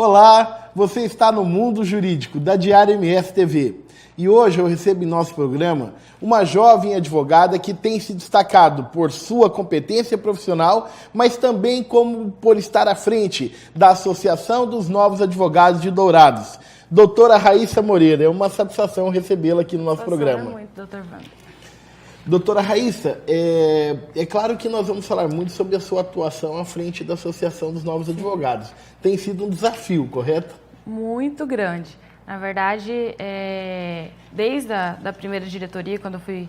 Olá, você está no Mundo Jurídico da Diário MS TV. E hoje eu recebo em nosso programa uma jovem advogada que tem se destacado por sua competência profissional, mas também por estar à frente da Associação dos Novos Advogados de Dourados. Doutora Raíssa Moreira, é uma satisfação recebê-la aqui no nosso programa. Muito, doutor Wander. Doutora Raíssa, é claro que nós vamos falar muito sobre a sua atuação à frente da Associação dos Novos Advogados. Tem sido um desafio, correto? Muito grande. Na verdade, desde a primeira diretoria, quando eu fui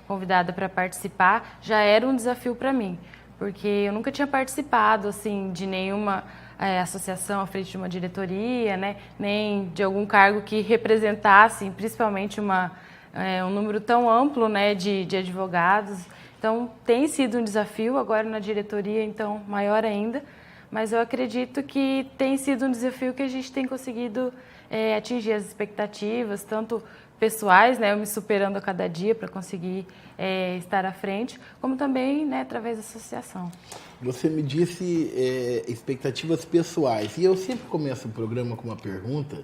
convidada para participar, já era um desafio para mim, porque eu nunca tinha participado assim, de nenhuma associação à frente de uma diretoria, nem de algum cargo que representasse, principalmente um número tão amplo de advogados. Então, tem sido um desafio, agora na diretoria, então, maior ainda. Mas eu acredito que tem sido um desafio que a gente tem conseguido atingir as expectativas, tanto pessoais, eu me superando a cada dia para conseguir estar à frente, como também através da associação. Você me disse expectativas pessoais, e eu sempre começo o programa com uma pergunta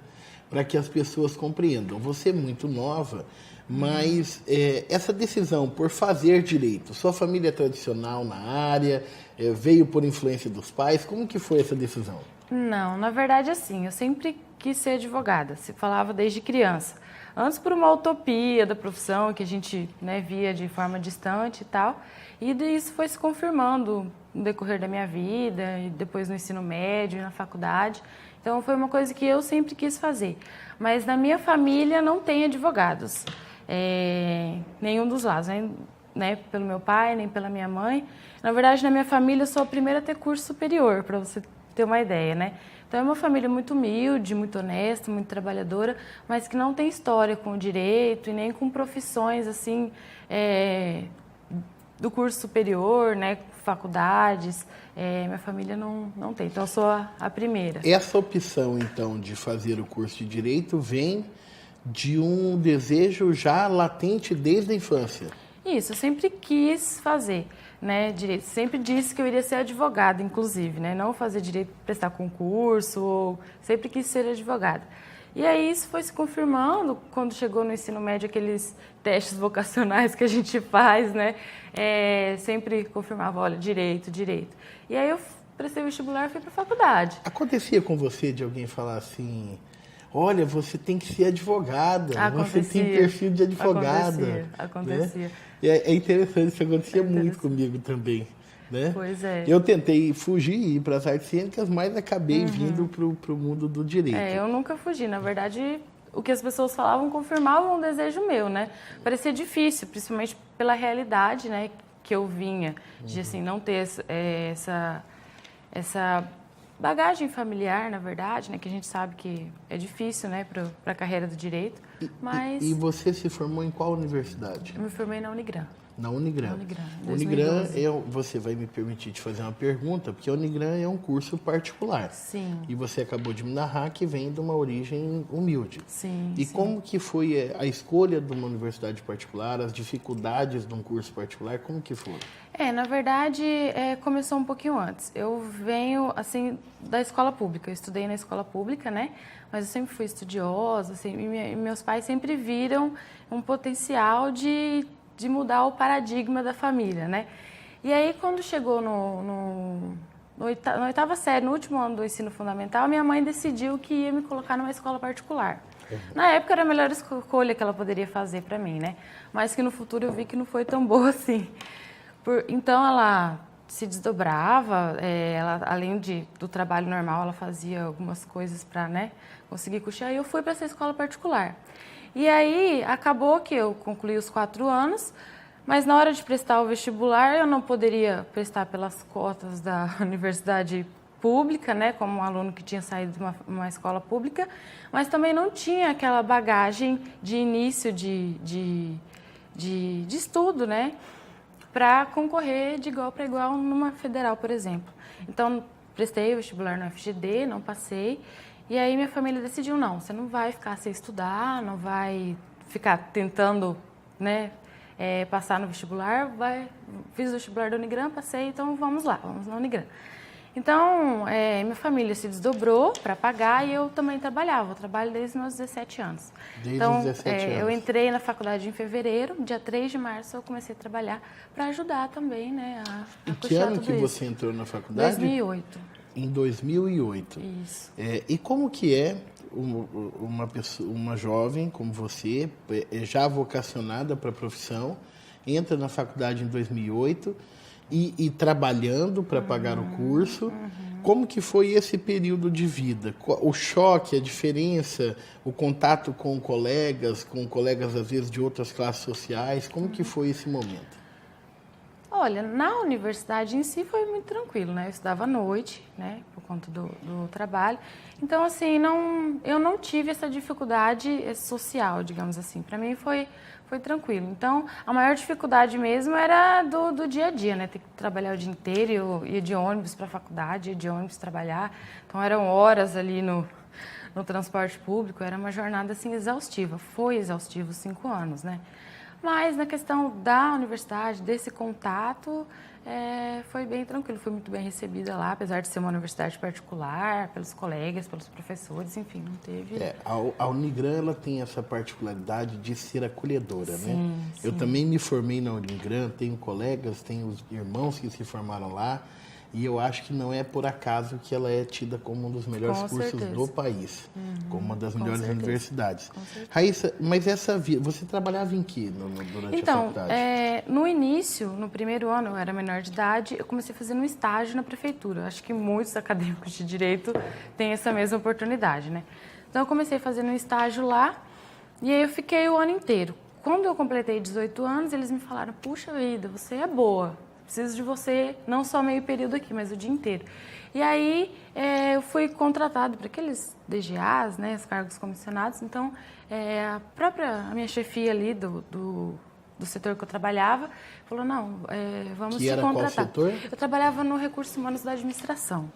para que as pessoas compreendam. Você é muito nova, mas essa decisão por fazer direito, sua família é tradicional na área, veio por influência dos pais, como que foi essa decisão? Não, na verdade assim, eu sempre quis ser advogada, se falava desde criança. Antes por uma utopia da profissão que a gente via de forma distante e tal, e isso foi se confirmando no decorrer da minha vida, e depois no ensino médio e na faculdade. Então foi uma coisa que eu sempre quis fazer. Mas na minha família não tem advogados, nenhum dos lados, nem pelo meu pai, nem pela minha mãe. Na verdade, na minha família eu sou a primeira a ter curso superior, para você ter uma ideia, Então é uma família muito humilde, muito honesta, muito trabalhadora, mas que não tem história com o direito e nem com profissões assim do curso superior, faculdades. Minha família não tem, então eu sou a primeira. Essa opção, então, de fazer o curso de Direito vem de um desejo já latente desde a infância? Isso, eu sempre quis fazer direito. Sempre disse que eu iria ser advogada, inclusive, não fazer direito, prestar concurso, sempre quis ser advogada. E aí isso foi se confirmando quando chegou no ensino médio, aqueles testes vocacionais que a gente faz, sempre confirmava, olha, direito. E aí eu prestei vestibular e fui para a faculdade. Acontecia com você de alguém falar assim, olha, você tem que ser advogada, Acontecia, você tem perfil de advogada. Acontecia. É interessante, isso acontecia muito comigo também. Pois é. Eu tentei fugir e ir para as artes cênicas, mas acabei vindo para o mundo do direito. Eu nunca fugi. Na verdade, o que as pessoas falavam confirmava um desejo meu, Parecia difícil, principalmente pela realidade, que eu vinha, de assim, não ter essa bagagem familiar, na verdade, que a gente sabe que é difícil, para a carreira do direito. Mas E você se formou em qual universidade? eu me formei na Unigran. Na Unigran. Unigran, você vai me permitir te fazer uma pergunta, porque a Unigran é um curso particular. Sim. E você acabou de me narrar que vem de uma origem humilde. Sim. E como que foi a escolha de uma universidade particular, as dificuldades de um curso particular, como que foi? Na verdade, começou um pouquinho antes. Eu venho, assim, da escola pública. Eu estudei na escola pública, mas eu sempre fui estudiosa, assim, e meus pais sempre viram um potencial de mudar o paradigma da família, E aí, quando chegou na oitava série, no último ano do ensino fundamental, minha mãe decidiu que ia me colocar numa escola particular. Na época, era a melhor escolha que ela poderia fazer para mim, Mas que no futuro eu vi que não foi tão boa assim. Então, ela se desdobrava, ela, além do trabalho normal, ela fazia algumas coisas para conseguir custear, e eu fui para essa escola particular. E aí, acabou que eu concluí os 4 anos, mas na hora de prestar o vestibular, eu não poderia prestar pelas cotas da universidade pública, como um aluno que tinha saído de uma escola pública, mas também não tinha aquela bagagem de início de estudo, para concorrer de igual para igual numa federal, por exemplo. Então, prestei o vestibular no FGD, não passei. E aí minha família decidiu, não, você não vai ficar sem estudar, não vai ficar tentando passar no vestibular. Fiz o vestibular da Unigran, passei, então vamos lá, vamos na Unigran. Então, minha família se desdobrou para pagar e eu também trabalhava. Eu trabalho desde meus 17 anos. Desde então, os 17 anos. Eu entrei na faculdade em fevereiro, dia 3 de março eu comecei a trabalhar para ajudar também, né, a que ano que isso. você entrou na faculdade? 2008. Em 2008. Isso. E como que é uma jovem como você, já vocacionada para a profissão, entra na faculdade em 2008 e trabalhando para pagar o curso? Como que foi esse período de vida? O choque, a diferença, o contato com colegas às vezes de outras classes sociais, como que foi esse momento? Olha, na universidade em si foi muito tranquilo, né? Eu estudava à noite, né? Por conta do trabalho. Então, assim, eu não tive essa dificuldade social, digamos assim. Para mim foi tranquilo. Então, a maior dificuldade mesmo era do dia a dia, né? Ter que trabalhar o dia inteiro, eu ia de ônibus para a faculdade, ia de ônibus trabalhar. Então, eram horas ali no transporte público, era uma jornada, assim, exaustiva. Foi exaustivo 5 anos, né? Mas na questão da universidade, desse contato, foi bem tranquilo, fui muito bem recebida lá, apesar de ser uma universidade particular, pelos colegas, pelos professores, enfim, não teve... A Unigran, ela tem essa particularidade de ser acolhedora, sim, né? Sim. Eu também me formei na Unigran, tenho colegas, tenho os irmãos que se formaram lá, e eu acho que não é por acaso que ela é tida como um dos melhores cursos do país, como uma das melhores universidades. Raíssa, mas você trabalhava em que durante a faculdade? No início, no primeiro ano, eu era menor de idade, eu comecei fazendo um estágio na prefeitura. Acho que muitos acadêmicos de direito têm essa mesma oportunidade, né? Então, eu comecei fazendo um estágio lá e aí eu fiquei o ano inteiro. Quando eu completei 18 anos, eles me falaram, puxa vida, você é boa. Preciso de você, não só meio período aqui, mas o dia inteiro. E aí, eu fui contratada para aqueles DGAs, né, os cargos comissionados. Então, a minha chefia ali do setor que eu trabalhava falou, não, vamos te contratar. Qual setor? Eu trabalhava no Recursos Humanos da Administração.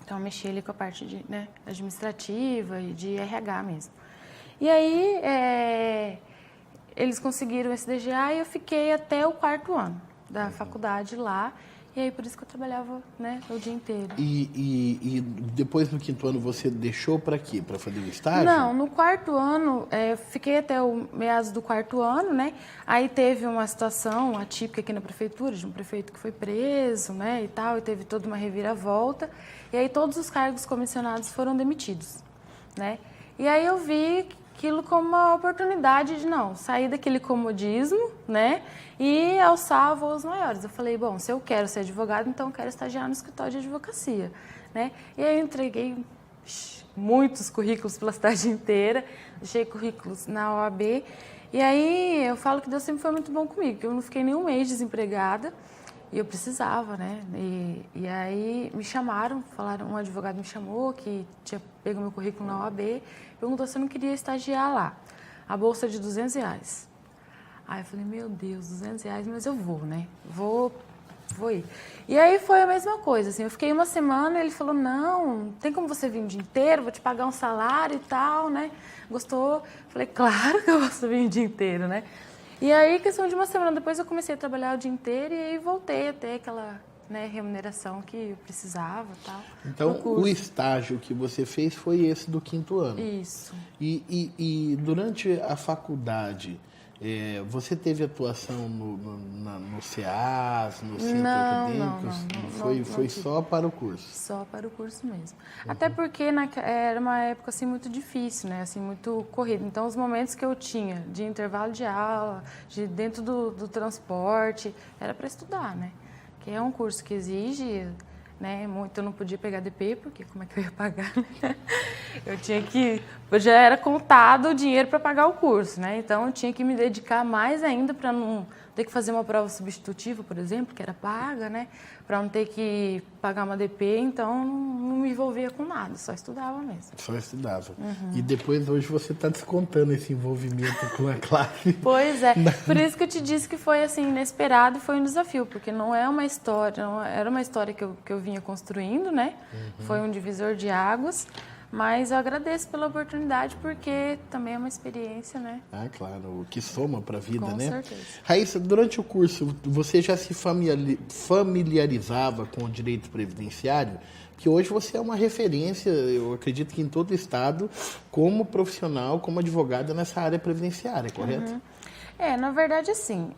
Então, eu mexia ali com a parte administrativa e de RH mesmo. E aí, eles conseguiram esse DGA e eu fiquei até o 4º ano da faculdade lá, e aí por isso que eu trabalhava, né, o dia inteiro. E depois do 5º ano você deixou para quê? Para fazer o estágio? Não, no 4º ano, eu fiquei até o meados do 4º ano, né, aí teve uma situação atípica aqui na prefeitura, de um prefeito que foi preso, né, e tal, e teve toda uma reviravolta, e aí todos os cargos comissionados foram demitidos, né, e aí eu vi aquilo como uma oportunidade de, sair daquele comodismo, né, e alçar voos maiores. Eu falei, bom, se eu quero ser advogado, então eu quero estagiar no escritório de advocacia, né. E aí eu entreguei muitos currículos pela cidade inteira, deixei currículos na OAB, e aí eu falo que Deus sempre foi muito bom comigo, porque eu não fiquei nem um mês desempregada, e eu precisava, né, e aí me chamaram, um advogado me chamou, que tinha pego meu currículo na OAB, perguntou se eu não queria estagiar lá. A bolsa de R$200. Aí eu falei, meu Deus, R$200, mas eu vou, né? Vou ir. E aí foi a mesma coisa, assim, eu fiquei uma semana, ele falou, não, tem como você vir o dia inteiro, vou te pagar um salário e tal, né? Gostou? Falei, claro que eu posso vir o dia inteiro, né? E aí, questão de uma semana depois, eu comecei a trabalhar o dia inteiro e aí voltei a ter aquela, né, remuneração que eu precisava e tal. Então, o estágio que você fez foi esse do 5º ano? Isso. E durante a faculdade, você teve atuação no CEAS, no Centro Acadêmicos? Não, foi só para o curso? Só para o curso mesmo. Até porque era uma época assim, muito difícil, né? Assim, muito corrida. Então, os momentos que eu tinha de intervalo de aula, dentro do transporte, era para estudar, né? Que é um curso que exige, né, muito, eu não podia pegar DP, porque como é que eu ia pagar? Já era contado o dinheiro para pagar o curso, né? Então eu tinha que me dedicar mais ainda para não ter que fazer uma prova substitutiva, por exemplo, que era paga, né? Para não ter que pagar uma DP, então não me envolvia com nada, só estudava mesmo. Só estudava. E depois, hoje, você está descontando esse envolvimento com a classe. Pois é, por isso que eu te disse que foi assim, inesperado e foi um desafio, porque não é uma história, era uma história que eu vinha construindo, né? Foi um divisor de águas, Mas eu agradeço pela oportunidade, porque também é uma experiência, né? Ah, claro, o que soma para a vida, Com né? certeza. Raíssa, durante o curso, você já se familiarizava com o direito previdenciário? Porque hoje você é uma referência, eu acredito que em todo o estado, como profissional, como advogada nessa área previdenciária, correto? Na verdade, assim,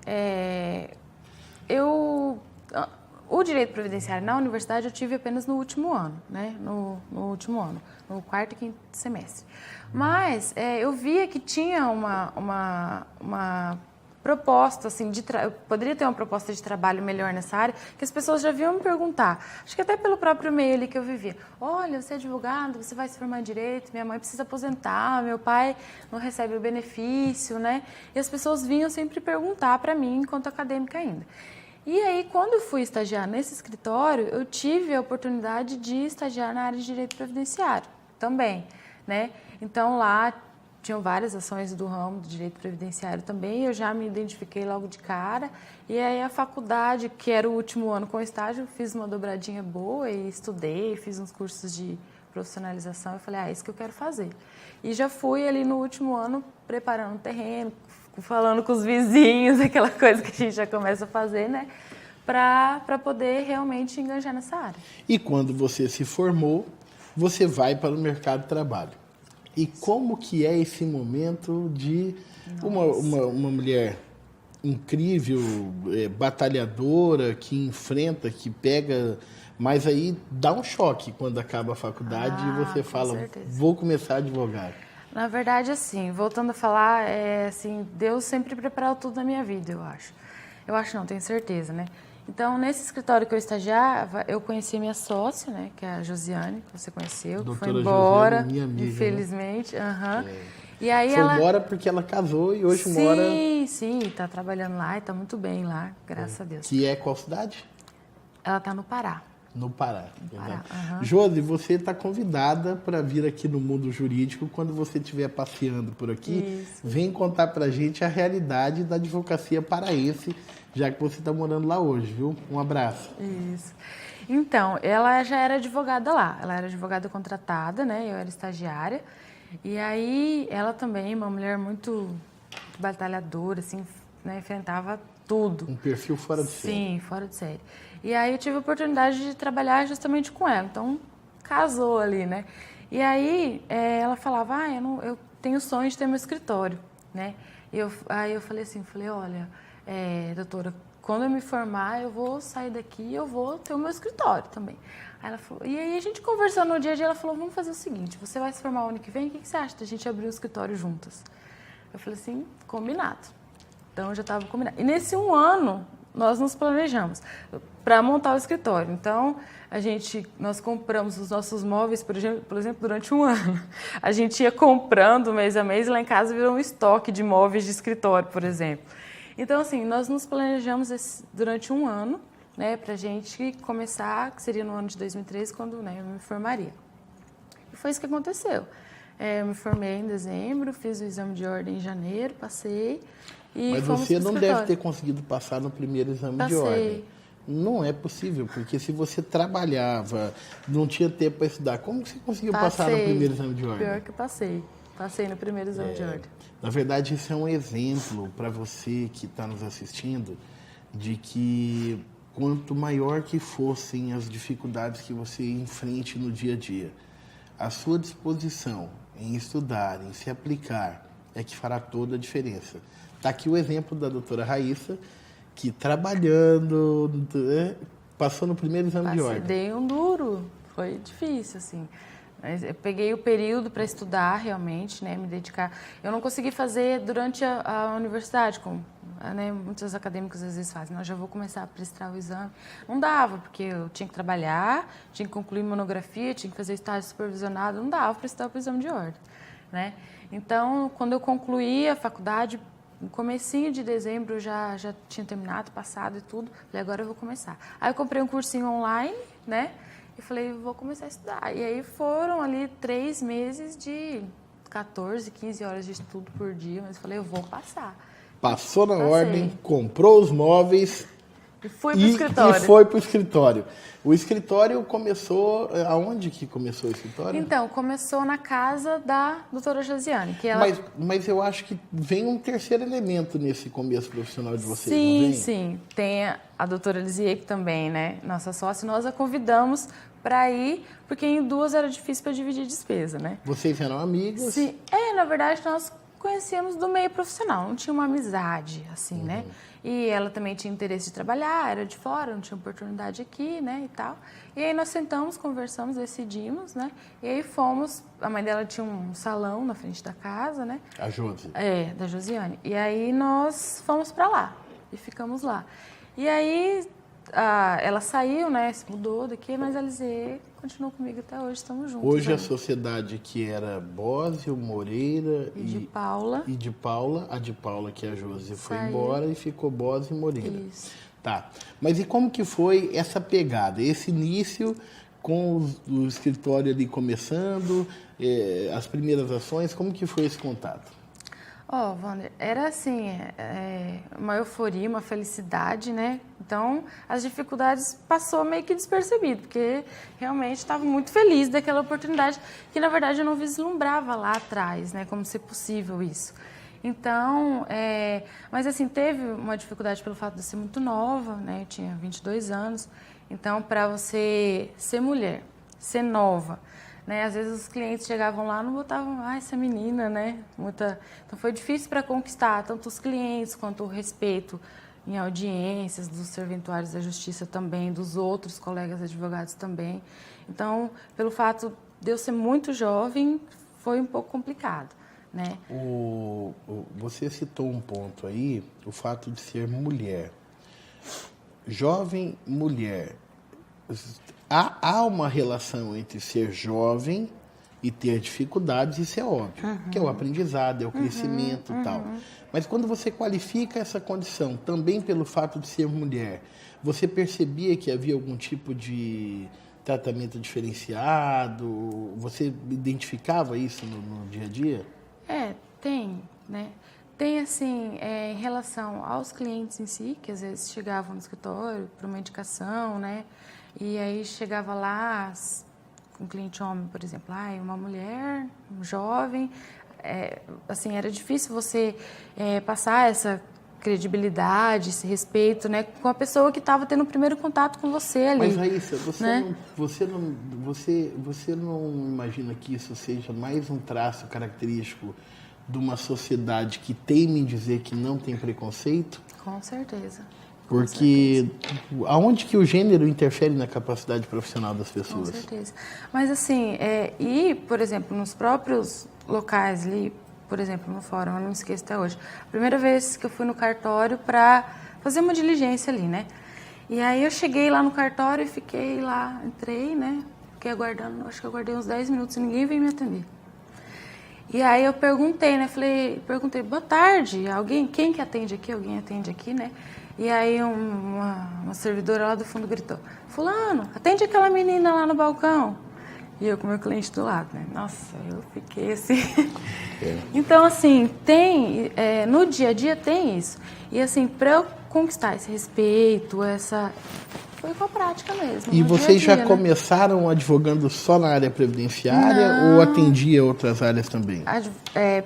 o direito previdenciário na universidade eu tive apenas no último ano, né? No último ano, no quarto e quinto semestre. Mas eu via que tinha uma proposta, assim, eu poderia ter uma proposta de trabalho melhor nessa área, que as pessoas já vinham me perguntar. Acho que até pelo próprio meio ali que eu vivia. Olha, você é advogado, você vai se formar em direito, minha mãe precisa aposentar, meu pai não recebe o benefício, né? E as pessoas vinham sempre perguntar para mim, enquanto acadêmica ainda. E aí, quando eu fui estagiar nesse escritório, eu tive a oportunidade de estagiar na área de direito previdenciário também, né? Então, lá tinham várias ações do ramo do direito previdenciário também, eu já me identifiquei logo de cara. E aí, a faculdade, que era o último ano com estágio, fiz uma dobradinha boa e estudei, fiz uns cursos de profissionalização. Eu falei, é isso que eu quero fazer. E já fui ali no último ano preparando o terreno, falando com os vizinhos, aquela coisa que a gente já começa a fazer, né? Para poder realmente enganjar nessa área. E quando você se formou, você vai para o mercado de trabalho. E como que é esse momento de uma mulher incrível, batalhadora, que enfrenta, que pega... Mas aí dá um choque quando acaba a faculdade e você fala, vou começar a advogar. Na verdade, assim, voltando a falar, assim, Deus sempre preparou tudo na minha vida, eu acho. Eu acho não, tenho certeza, né? Então, nesse escritório que eu estagiava, eu conheci a minha sócia, né, que é a Josiane, que você conheceu, que foi embora, Josiane, minha amiga, infelizmente. Né? E aí foi embora porque ela casou e hoje mora... Sim, tá trabalhando lá e tá muito bem lá, graças a Deus. Que é qual cidade? Ela tá no Pará. No Pará. No Pará. Josi, você está convidada para vir aqui no mundo jurídico quando você estiver passeando por aqui. Isso. Vem contar para a gente a realidade da advocacia paraense, já que você está morando lá hoje, viu? Um abraço. Isso. Então, ela já era advogada lá. Ela era advogada contratada, né? Eu era estagiária. E aí, ela também, uma mulher muito batalhadora, assim, né? Enfrentava tudo. Um perfil fora de série. Sim, fora de série. E aí eu tive a oportunidade de trabalhar justamente com ela. Então, casou ali, né? E aí ela falava, eu tenho sonho de ter meu escritório, né? Aí eu falei assim, olha, doutora, quando eu me formar, eu vou sair daqui e eu vou ter o meu escritório também. Aí ela falou, e aí a gente conversando no dia a dia, ela falou, vamos fazer o seguinte, você vai se formar o ano que vem, o que você acha da gente abrir um escritório juntas? Eu falei assim, combinado. Então, já estava combinado. E nesse um ano, nós nos planejamos para montar o escritório. Então, nós compramos os nossos móveis, por exemplo, durante um ano. A gente ia comprando mês a mês e lá em casa virou um estoque de móveis de escritório, por exemplo. Então, assim, nós nos planejamos durante um ano, né, para a gente começar, que seria no ano de 2013, quando, né, eu me formaria. E foi isso que aconteceu. Eu me formei em dezembro, fiz o exame de ordem em janeiro, passei. Mas você não deve ter conseguido passar no primeiro exame de ordem. Não é possível, porque se você trabalhava, não tinha tempo para estudar, como você conseguiu passar no primeiro exame de ordem? Pior que passei. Passei no primeiro exame de ordem. Na verdade, isso é um exemplo para você que está nos assistindo, de que quanto maior que fossem as dificuldades que você enfrente no dia a dia, a sua disposição em estudar, em se aplicar, é que fará toda a diferença. Está aqui o exemplo da doutora Raíssa, que trabalhando, passou no primeiro exame de ordem. Dei um duro, foi difícil, assim. Mas eu peguei o período para estudar realmente, né, me dedicar. Eu não consegui fazer durante a universidade, como, né, muitos acadêmicos às vezes fazem. Eu já vou começar a prestar o exame. Não dava, porque eu tinha que trabalhar, tinha que concluir monografia, tinha que fazer estágio supervisionado, não dava para estudar o exame de ordem, né? Então, quando eu concluí a faculdade, no comecinho de dezembro eu já tinha terminado, passado e tudo. Falei, agora eu vou começar. Aí eu comprei um cursinho online, né? E falei, vou começar a estudar. E aí foram ali 3 meses de 14, 15 horas de estudo por dia. Mas eu falei, eu vou passar. Passou na ordem, comprou os móveis E fui pro escritório. E foi pro escritório. O escritório começou... Aonde que começou o escritório? Então, começou na casa da doutora Josiane. Que ela... Mas eu acho que vem um terceiro elemento nesse começo profissional de vocês, sim, não vem? Sim. Tem a doutora Lisier, que também, né? Nossa sócia, nós a convidamos para ir, porque em duas era difícil para dividir despesa, né? Vocês eram amigas? Sim. Na verdade, nós conhecíamos do meio profissional, não tinha uma amizade, assim, né? E ela também tinha interesse de trabalhar, era de fora, não tinha oportunidade aqui, né, e tal. E aí nós sentamos, conversamos, decidimos, né? E aí fomos, a mãe dela tinha um salão na frente da casa, né? A Josi. Da Josiane. E aí nós fomos para lá e ficamos lá. E aí ela saiu, né, se mudou daqui, mas a Lisier continuou comigo até hoje, estamos juntos. Hoje né? a sociedade que era Bósio, Moreira e de Paula. E de Paula, a de Paula, que é a Josi, foi Saiu. embora e ficou Bósio e Moreira. Isso. Tá. Mas e como que foi essa pegada, esse início com o escritório ali começando, as primeiras ações, como que foi esse contato? Wander, era assim, uma euforia, uma felicidade, né? Então, as dificuldades passou meio que despercebido, porque realmente estava muito feliz daquela oportunidade, que na verdade eu não vislumbrava lá atrás, né? Como ser possível isso. Então, mas assim, teve uma dificuldade pelo fato de eu ser muito nova, né? Eu tinha 22 anos. Então, para você ser mulher, ser nova, né? Às vezes os clientes chegavam lá e não botavam, essa menina, né? Então foi difícil para conquistar tanto os clientes quanto o respeito em audiências dos serventuários da justiça também, dos outros colegas advogados também. Então, pelo fato de eu ser muito jovem, foi um pouco complicado, né? Você citou um ponto aí, o fato de ser mulher. Jovem, mulher. Há uma relação entre ser jovem e ter dificuldades, isso é óbvio, que é o aprendizado, é o crescimento e tal. Mas quando você qualifica essa condição também pelo fato de ser mulher, você percebia que havia algum tipo de tratamento diferenciado? Você identificava isso no dia a dia? Tem, né? Tem, assim, em relação aos clientes em si, que às vezes chegavam no escritório para uma indicação, né? E aí chegava lá, um cliente homem, por exemplo, uma mulher, um jovem, assim, era difícil você passar essa credibilidade, esse respeito, né, com a pessoa que estava tendo o primeiro contato com você ali. Mas, Raíssa, né? você não imagina que isso seja mais um traço característico de uma sociedade que teima em dizer que não tem preconceito? Com certeza. Porque aonde que o gênero interfere na capacidade profissional das pessoas? Com certeza. Mas assim, por exemplo, nos próprios locais ali, por exemplo, no fórum, eu não me esqueço até hoje, a primeira vez que eu fui no cartório para fazer uma diligência ali, né? E aí eu cheguei lá no cartório e fiquei lá, entrei, né? Fiquei aguardando, acho que eu aguardei uns 10 minutos e ninguém veio me atender. E aí eu perguntei, né? Perguntei, boa tarde, quem que atende aqui? Alguém atende aqui, né? E aí uma servidora lá do fundo gritou, fulano, atende aquela menina lá no balcão. E eu com o meu cliente do lado, né? Nossa, eu fiquei assim... Então, assim, no dia a dia tem isso. E assim, para eu conquistar esse respeito, foi com a prática mesmo. E vocês já né? começaram advogando só na área previdenciária ou atendia outras áreas também?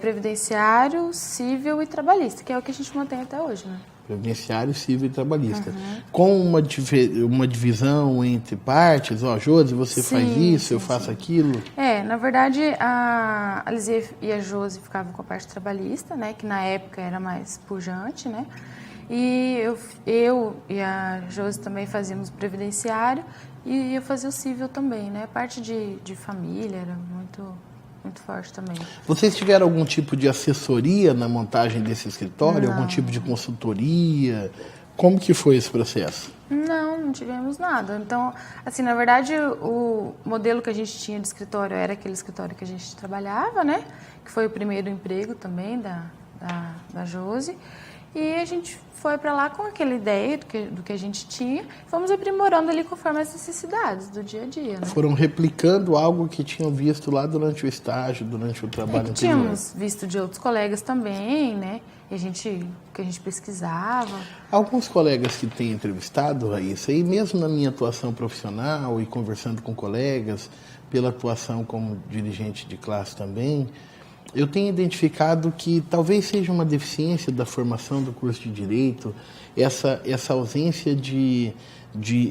Previdenciário, civil e trabalhista, que é o que a gente mantém até hoje, né? Previdenciário, civil e trabalhista. Com uma divisão entre partes, Josi, você faz isso, eu faço aquilo? Na verdade, a Lisier e a Josi ficavam com a parte trabalhista, né, que na época era mais pujante, né, e eu e a Josi também fazíamos previdenciário e eu fazia o civil também, né, a parte de família era muito forte também. Vocês tiveram algum tipo de assessoria na montagem desse escritório? Algum tipo de consultoria? Como que foi esse processo? Não tivemos nada. Então, assim, na verdade, o modelo que a gente tinha de escritório era aquele escritório que a gente trabalhava, né? Que foi o primeiro emprego também da Josi. E a gente foi para lá com aquela ideia do que a gente tinha, fomos aprimorando ali conforme as necessidades do dia a dia. Né? Foram replicando algo que tinham visto lá durante o estágio, durante o trabalho anterior. Tínhamos visto de outros colegas também, né? E que a gente pesquisava. Alguns colegas que têm entrevistado, Raíssa, e mesmo na minha atuação profissional e conversando com colegas, pela atuação como dirigente de classe também, eu tenho identificado que talvez seja uma deficiência da formação do curso de Direito, essa ausência de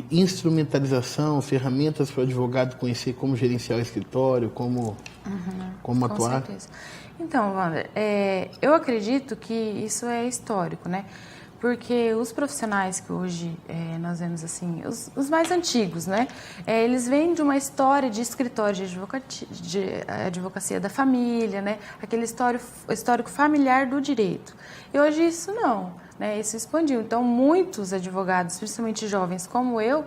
instrumentalização, ferramentas para o advogado conhecer como gerenciar o escritório, como atuar. Com certeza. Então, Wander, eu acredito que isso é histórico, né? Porque os profissionais que hoje nós vemos assim, os mais antigos, né? Eles vêm de uma história de escritório de advocacia da família, né? Aquele histórico familiar do direito. E hoje isso não, né? Isso expandiu. Então, muitos advogados, principalmente jovens como eu,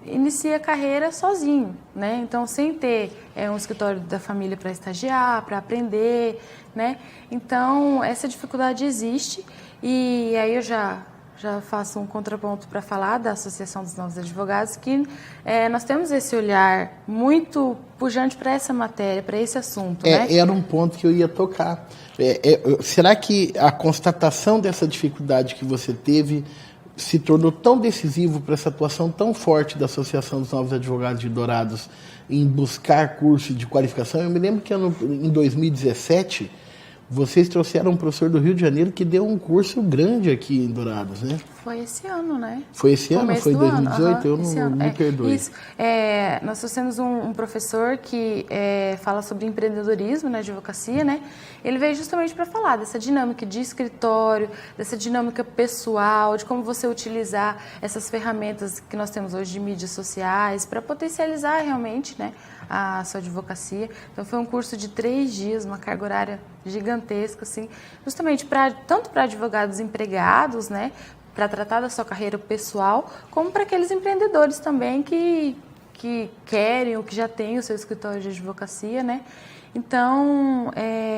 inicia a carreira sozinho, né? Então, sem ter um escritório da família para estagiar, para aprender, né? Então, essa dificuldade existe e aí eu já faço um contraponto para falar da Associação dos Novos Advogados, que nós temos esse olhar muito pujante para essa matéria, para esse assunto, né? Era um ponto que eu ia tocar. Será que a constatação dessa dificuldade que você teve se tornou tão decisivo para essa atuação tão forte da Associação dos Novos Advogados de Dourados em buscar curso de qualificação? Eu me lembro que em 2017, vocês trouxeram um professor do Rio de Janeiro que deu um curso grande aqui em Dourados, né? Foi esse ano, né? Foi esse ano? Foi em 2018? Uhum, eu não me perdoe. Isso. Nós trouxemos um professor que fala sobre empreendedorismo na advocacia, né? Ele veio justamente para falar dessa dinâmica de escritório, dessa dinâmica pessoal, de como você utilizar essas ferramentas que nós temos hoje de mídias sociais para potencializar realmente, né, a sua advocacia. Então, foi um curso de 3 dias, uma carga horária gigantesca, assim, justamente tanto para advogados empregados, né, para tratar da sua carreira pessoal, como para aqueles empreendedores também que querem ou que já têm o seu escritório de advocacia, né? Então,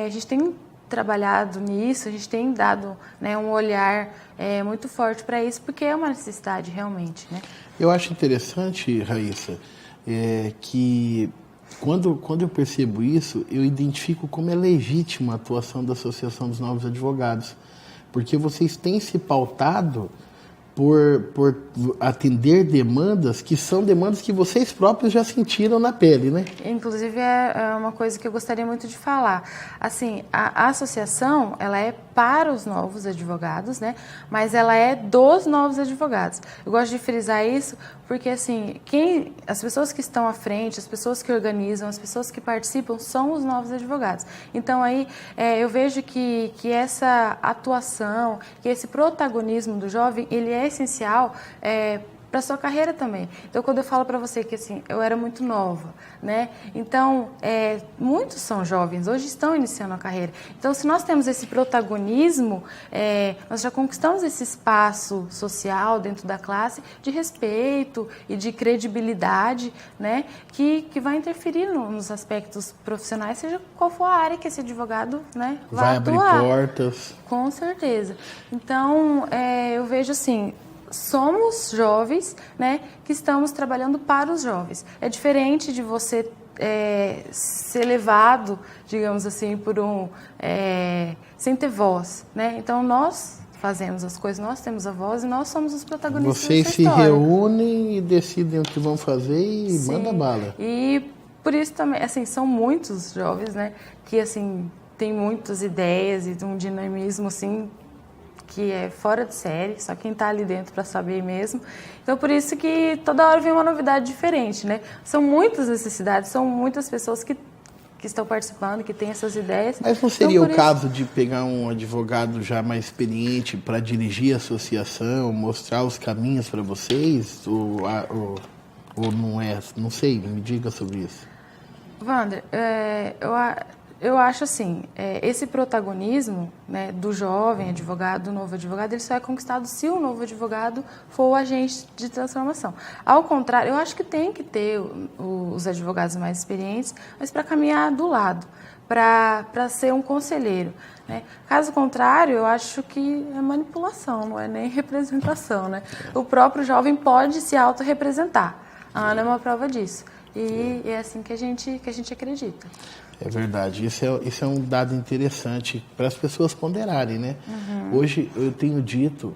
a gente tem trabalhado nisso, a gente tem dado, né, um olhar muito forte para isso, porque é uma necessidade realmente, né? Eu acho interessante, Raíssa, que quando eu percebo isso, eu identifico como é legítima a atuação da Associação dos Novos Advogados, porque vocês têm se pautado por atender demandas que são demandas que vocês próprios já sentiram na pele, né? Inclusive, é uma coisa que eu gostaria muito de falar. Assim, a associação, ela é para os novos advogados, né? Mas ela é dos novos advogados. Eu gosto de frisar isso porque, assim, as pessoas que estão à frente, as pessoas que organizam, as pessoas que participam são os novos advogados. Então, aí, eu vejo que essa atuação, que esse protagonismo do jovem, ele é essencial para a sua carreira também. Então, quando eu falo para você que assim, eu era muito nova, né? Então, muitos são jovens, hoje estão iniciando a carreira. Então, se nós temos esse protagonismo, nós já conquistamos esse espaço social dentro da classe de respeito e de credibilidade, né? Que vai interferir nos aspectos profissionais, seja qual for a área que esse advogado, né, vai atuar. Abrir portas. Com certeza. Então, eu vejo assim, somos jovens, né, que estamos trabalhando para os jovens. É diferente de você ser levado, digamos assim, sem ter voz, né? Então, nós fazemos as coisas, nós temos a voz e nós somos os protagonistas Vocês dessa se história. reúnem e decidem o que vão fazer e Sim. manda bala. E por isso também, assim, são muitos jovens, né, que, assim, têm muitas ideias e um dinamismo, assim, que é fora de série, só quem está ali dentro para saber mesmo. Então, por isso que toda hora vem uma novidade diferente, né? São muitas necessidades, são muitas pessoas que estão participando, que têm essas ideias. Mas não seria o caso de pegar um advogado já mais experiente para dirigir a associação, mostrar os caminhos para vocês? Ou não é? Não sei, me diga sobre isso. Wander, eu acho assim, esse protagonismo, né, do jovem advogado, do novo advogado, ele só é conquistado se o novo advogado for o agente de transformação. Ao contrário, eu acho que tem que ter os advogados mais experientes, mas para caminhar do lado. para ser um conselheiro, né? Caso contrário, eu acho que é manipulação, não é nem representação, né? O próprio jovem pode se autorrepresentar. A Ana é uma prova disso. E é assim que a gente acredita. É verdade. Isso é um dado interessante para as pessoas ponderarem, né? Hoje eu tenho dito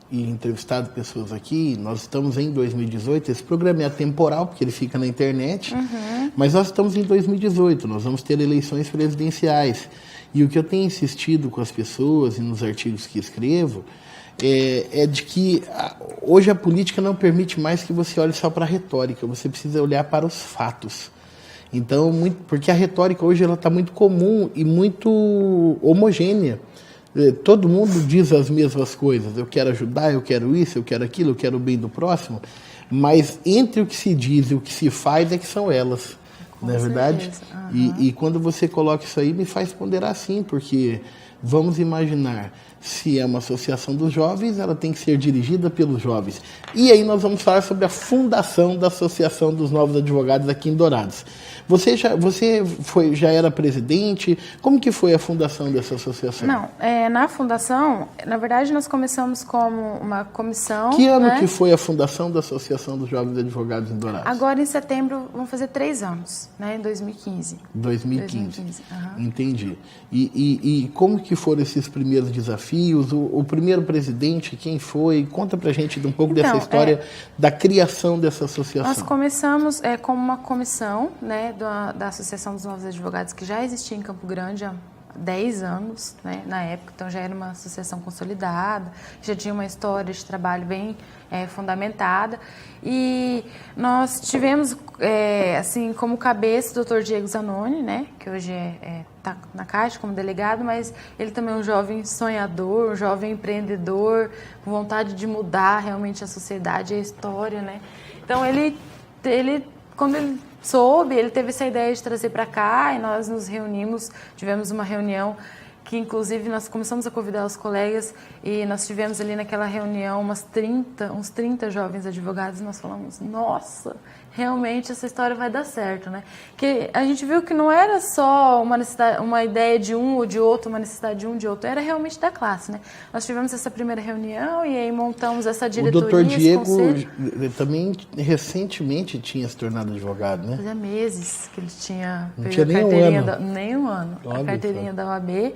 e entrevistado pessoas aqui, nós estamos em 2018, esse programa é atemporal, porque ele fica na internet, mas nós estamos em 2018, nós vamos ter eleições presidenciais. E o que eu tenho insistido com as pessoas e nos artigos que escrevo é de que hoje a política não permite mais que você olhe só para a retórica, você precisa olhar para os fatos. Então, porque a retórica hoje está muito comum e muito homogênea. Todo mundo diz as mesmas coisas. Eu quero ajudar, eu quero isso, eu quero aquilo, eu quero o bem do próximo. Mas entre o que se diz e o que se faz é que são elas. Não é verdade? E quando você coloca isso aí, me faz ponderar sim, porque vamos imaginar, se é uma associação dos jovens, ela tem que ser dirigida pelos jovens. E aí nós vamos falar sobre a fundação da Associação dos Novos Advogados aqui em Dourados. Você já era presidente? Como que foi a fundação dessa associação? Não, na fundação, na verdade, nós começamos como uma comissão. Que ano, né? que foi a fundação da Associação dos Jovens Advogados em Dourados? Agora, em setembro, vão fazer 3 anos, né? Em 2015. 2015. Entendi. E como que foram esses primeiros desafios? O primeiro presidente, quem foi? Conta pra gente um pouco dessa história da criação dessa associação. Nós começamos como uma comissão, né, da Associação dos Novos Advogados, que já existia em Campo Grande há 10 anos, né, na época, então já era uma associação consolidada, já tinha uma história de trabalho bem fundamentada, e nós tivemos, assim, como cabeça o Dr. Diego Zanoni, né, que hoje está na Caixa como delegado, mas ele também é um jovem sonhador, um jovem empreendedor, com vontade de mudar realmente a sociedade e a história, né. Então, ele quando ele soube, ele teve essa ideia de trazer para cá e nós nos reunimos, tivemos uma reunião que, inclusive, nós começamos a convidar os colegas e nós tivemos ali naquela reunião uns 30 jovens advogados e nós falamos, nossa, realmente essa história vai dar certo, né? Que a gente viu que não era só uma ideia de um ou de outro, uma necessidade de um ou de outro, era realmente da classe, né? Nós tivemos essa primeira reunião e aí montamos essa diretoria. O Dr. Diego também recentemente tinha se tornado advogado, né? Fazia meses que ele tinha nem um ano, a carteirinha da OAB.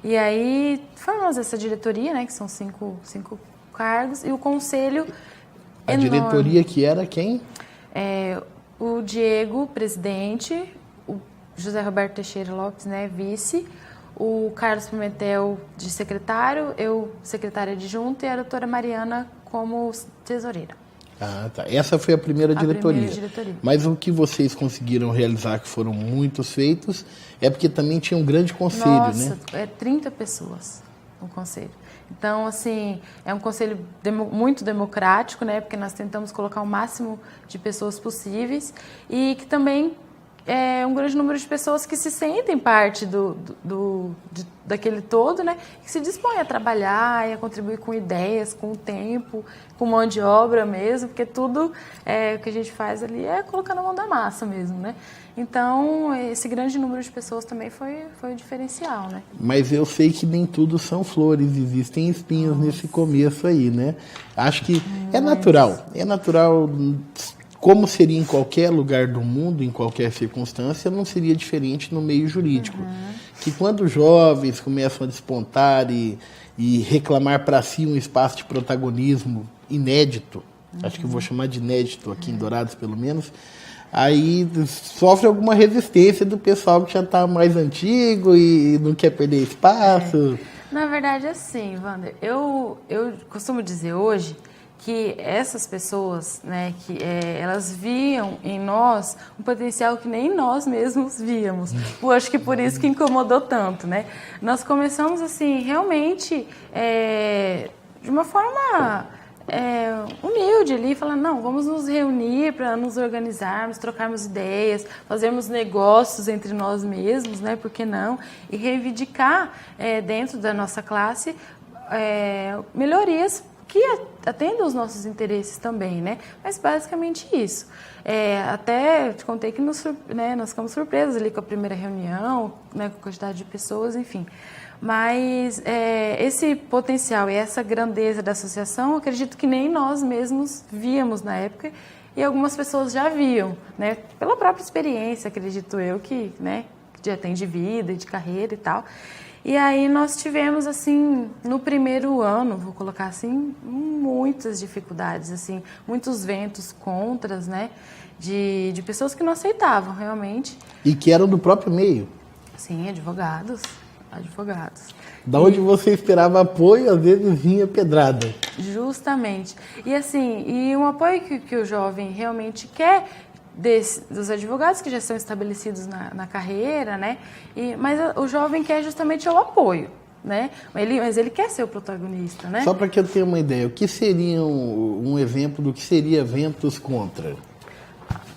E aí formamos essa diretoria, né, que são cinco cargos, e o conselho enorme. Diretoria que era quem? O Diego, presidente, o José Roberto Teixeira Lopes, né, vice, o Carlos Pimentel de secretário, eu secretária adjunta e a doutora Mariana como tesoureira. Ah, tá. Essa foi a primeira diretoria. Primeira diretoria. Mas o que vocês conseguiram realizar, que foram muitos feitos, é porque também tinha um grande conselho, né? Nossa, 30 pessoas no conselho. Então, assim, é um conselho muito democrático, né? Porque nós tentamos colocar o máximo de pessoas possíveis e que também é um grande número de pessoas que se sentem parte daquele todo, né? Que se dispõem a trabalhar e a contribuir com ideias, com o tempo, com mão de obra mesmo, porque tudo o que a gente faz ali é colocar na mão da massa mesmo, né? Então, esse grande número de pessoas também foi o diferencial, né? Mas eu sei que nem tudo são flores, existem espinhos nesse começo aí, né? Acho que é natural, como seria em qualquer lugar do mundo, em qualquer circunstância, não seria diferente no meio jurídico. Que quando jovens começam a despontar e reclamar para si um espaço de protagonismo inédito, acho que eu vou chamar de inédito aqui em Dourados pelo menos, aí sofre alguma resistência do pessoal que já está mais antigo e não quer perder espaço. Na verdade, assim, Wander, eu costumo dizer hoje que essas pessoas, né, que elas viam em nós um potencial que nem nós mesmos víamos. Eu acho que por isso que incomodou tanto, né? Nós começamos, assim, realmente de uma forma humilde ali, falando, não, vamos nos reunir para nos organizarmos, trocarmos ideias, fazermos negócios entre nós mesmos, né? Por que não? E reivindicar dentro da nossa classe melhorias que atenda os nossos interesses também, né? Mas basicamente isso. Até te contei que nós ficamos surpresos ali com a primeira reunião, né, com a quantidade de pessoas, enfim. Mas esse potencial e essa grandeza da associação, acredito que nem nós mesmos víamos na época, e algumas pessoas já viam, né? Pela própria experiência, acredito eu, que, né, já tem de vida e de carreira e tal. E aí nós tivemos, assim, no primeiro ano, vou colocar assim, muitas dificuldades, assim, muitos ventos contras, né, de pessoas que não aceitavam realmente. E que eram do próprio meio. Sim, advogados. Da onde você esperava apoio, às vezes vinha pedrada. Justamente. E assim, um apoio que o jovem realmente quer dos advogados que já são estabelecidos na carreira, né? Mas o jovem quer justamente o apoio, né? Mas ele quer ser o protagonista, né? Só para que eu tenha uma ideia, o que seria um exemplo do que seria ventos contra?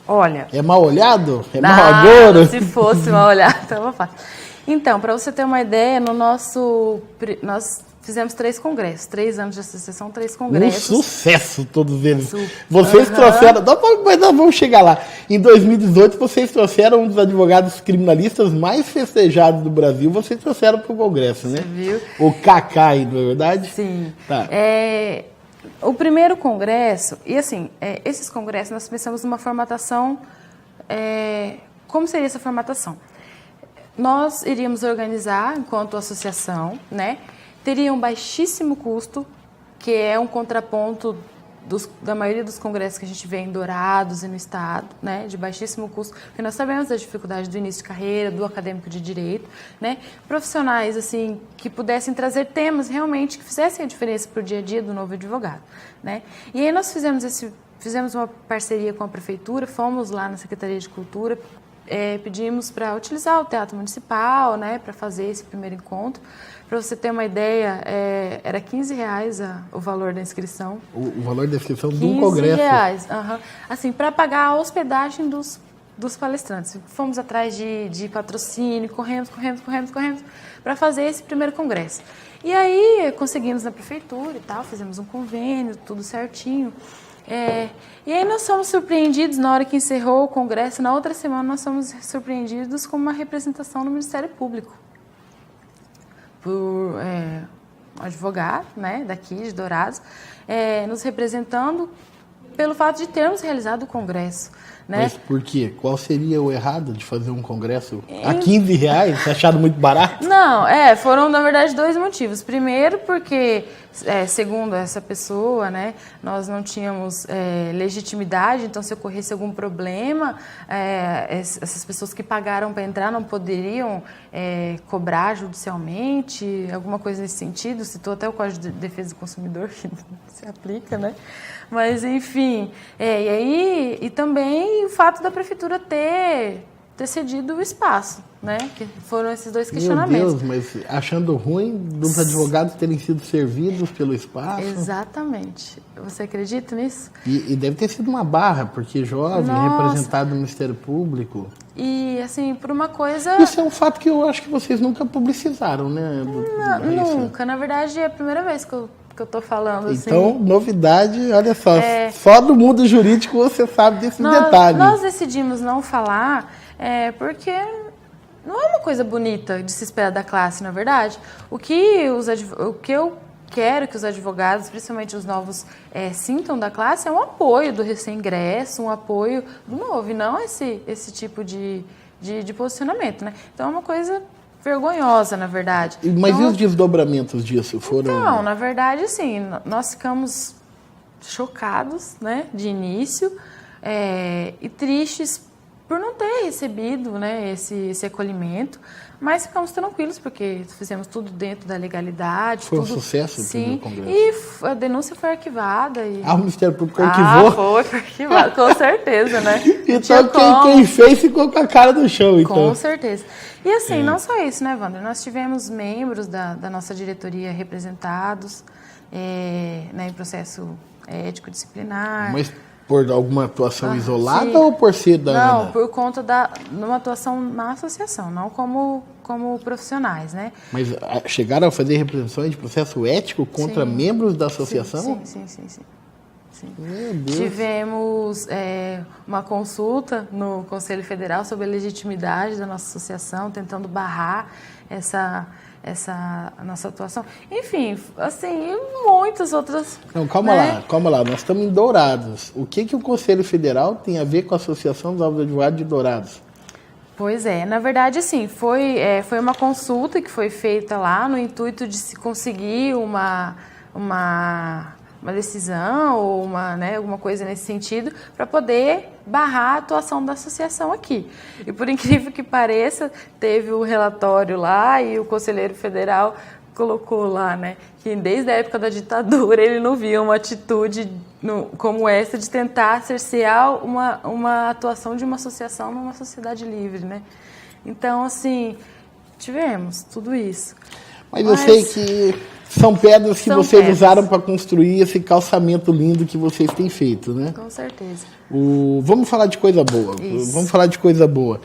Olha... É mal olhado? É mal agouro? Se fosse mal olhado, estava fácil. Então, para você ter uma ideia, nós fizemos 3 congressos, 3 anos de associação, 3 congressos. Um sucesso todos eles. Vocês trouxeram... Mas nós vamos chegar lá. Em 2018, vocês trouxeram um dos advogados criminalistas mais festejados do Brasil. Vocês trouxeram para o congresso, né? Você viu? O Cacai, não é verdade? Sim. Tá. O primeiro congresso... E assim, esses congressos, nós pensamos numa formatação... como seria essa formatação? Nós iríamos organizar enquanto associação, né? Teria um baixíssimo custo, que é um contraponto da maioria dos congressos que a gente vê em Dourados e no estado, né? De baixíssimo custo, porque nós sabemos da dificuldade do início de carreira, do acadêmico de direito, né? Profissionais, assim, que pudessem trazer temas realmente que fizessem a diferença para o dia a dia do novo advogado, né? E aí nós fizemos uma parceria com a prefeitura, fomos lá na Secretaria de Cultura, pedimos para utilizar o Teatro Municipal, né, para fazer esse primeiro encontro. Para você ter uma ideia, era R$15 o valor da inscrição. O valor da inscrição de um congresso? R$15, assim, para pagar a hospedagem dos palestrantes. Fomos atrás de patrocínio, corremos para fazer esse primeiro congresso. E aí conseguimos na prefeitura e tal, fizemos um convênio, tudo certinho. E aí nós fomos surpreendidos, na hora que encerrou o congresso, na outra semana nós fomos surpreendidos com uma representação no Ministério Público. Por um advogado, né, daqui de Dourados, nos representando pelo fato de termos realizado o congresso. Né? Mas por quê? Qual seria o errado de fazer um congresso a R$15? Achado muito barato? Não, foram na verdade 2 motivos. Primeiro porque, segundo essa pessoa, né, nós não tínhamos legitimidade, então se ocorresse algum problema, essas pessoas que pagaram para entrar não poderiam cobrar judicialmente, alguma coisa nesse sentido. Citou até o Código de Defesa do Consumidor, que se aplica, né? Mas, enfim, e também o fato da prefeitura ter cedido o espaço, né? Que foram esses 2 questionamentos. Meu Deus, mas achando ruim dos advogados terem sido servidos pelo espaço? Exatamente. Você acredita nisso? E deve ter sido uma barra, porque jovem, representado no Ministério Público... E, assim, por uma coisa... Isso é um fato que eu acho que vocês nunca publicizaram, né? Nunca. Na verdade, é a primeira vez que eu estou falando. Então, assim, novidade, olha só, só do mundo jurídico você sabe desse detalhe. Nós decidimos não falar porque não é uma coisa bonita de se esperar da classe, na verdade. O que eu quero que os advogados, principalmente os novos, sintam da classe é um apoio do recém-ingresso, um apoio do novo, e não esse tipo de posicionamento, né? Então, é uma coisa... vergonhosa, na verdade. Mas então, e os desdobramentos disso? Então, na verdade, assim, nós ficamos chocados, né, de início, e tristes por não ter recebido, né, esse acolhimento, mas ficamos tranquilos porque fizemos tudo dentro da legalidade. Foi um sucesso o primeiro congresso. E a denúncia foi arquivada. O Ministério Público arquivou? Foi arquivado, com certeza, né? Então quem fez ficou com a cara no chão, então. Com certeza. E assim, não só isso, né, Wander? Nós tivemos membros da nossa diretoria representados em processo ético-disciplinar. Mas por alguma atuação isolada sim. ou por ser da Não, ANA? por conta de uma atuação na associação, não como como profissionais, né? Mas chegaram a fazer representações de processo ético contra membros da associação? Sim. Meu Deus. Tivemos uma consulta no Conselho Federal sobre a legitimidade da nossa associação, tentando barrar essa nossa atuação. Enfim, assim, e muitas outras... Não, calma lá. Nós estamos em Dourados. O que o Conselho Federal tem a ver com a Associação dos Advogados de Dourados? Pois é, na verdade, assim, foi uma consulta que foi feita lá no intuito de se conseguir uma decisão ou alguma coisa nesse sentido para poder barrar a atuação da associação aqui. E por incrível que pareça, teve o relatório lá e o conselheiro federal colocou lá, né, que desde a época da ditadura ele não via uma atitude como essa de tentar cercear uma atuação de uma associação numa sociedade livre, né? Então, assim, tivemos tudo isso. Mas eu sei que são pedras que vocês usaram para construir esse calçamento lindo que vocês têm feito, né? Com certeza. Vamos falar de coisa boa. Isso. Vamos falar de coisa boa.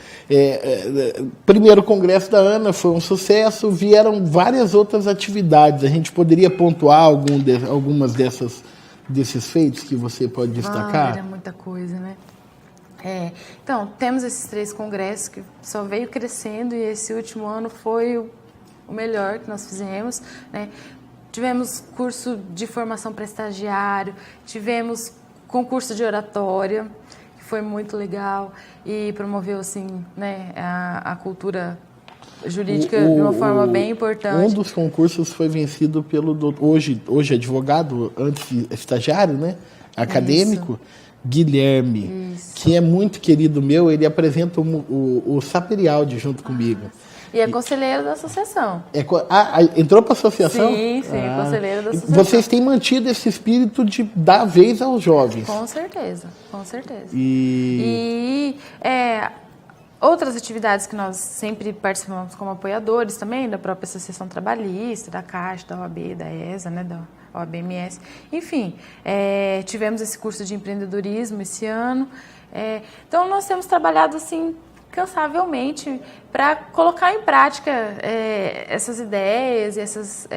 Primeiro congresso da ANA foi um sucesso, vieram várias outras atividades. A gente poderia pontuar algumas desses feitos que você pode destacar? Era muita coisa, né? Então, temos esses 3 congressos que só veio crescendo e esse último ano foi o melhor que nós fizemos, né? Tivemos curso de formação para estagiário, tivemos concurso de oratória, que foi muito legal e promoveu, assim, né, a cultura jurídica de uma forma bem importante. Um dos concursos foi vencido pelo hoje advogado, antes estagiário, né, acadêmico, Guilherme, que é muito querido meu. Ele apresenta o Saperialdi junto comigo. E é conselheiro da associação. Entrou para a associação? Sim, conselheiro da associação. Vocês têm mantido esse espírito de dar vez aos jovens. Com certeza. E outras atividades que nós sempre participamos como apoiadores também, da própria Associação Trabalhista, da Caixa, da OAB, da ESA, né, da OAB-MS. Enfim, tivemos esse curso de empreendedorismo esse ano. Então, nós temos trabalhado, assim, cansavelmente para colocar em prática essas ideias e essas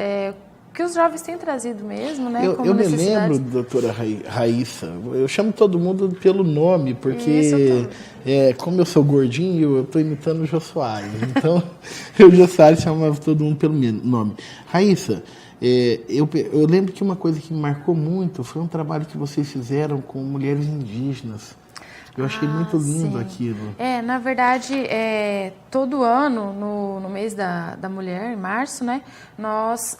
que os jovens têm trazido mesmo, né? Eu me lembro, doutora Raíssa, eu chamo todo mundo pelo nome, porque como eu sou gordinho, eu estou imitando o Jô Soares. Então, o Jô Soares chamava todo mundo pelo nome. Raíssa, eu lembro que uma coisa que me marcou muito foi um trabalho que vocês fizeram com mulheres indígenas. Eu achei muito lindo aquilo. Na verdade, todo ano, no mês da mulher, em março, né, nós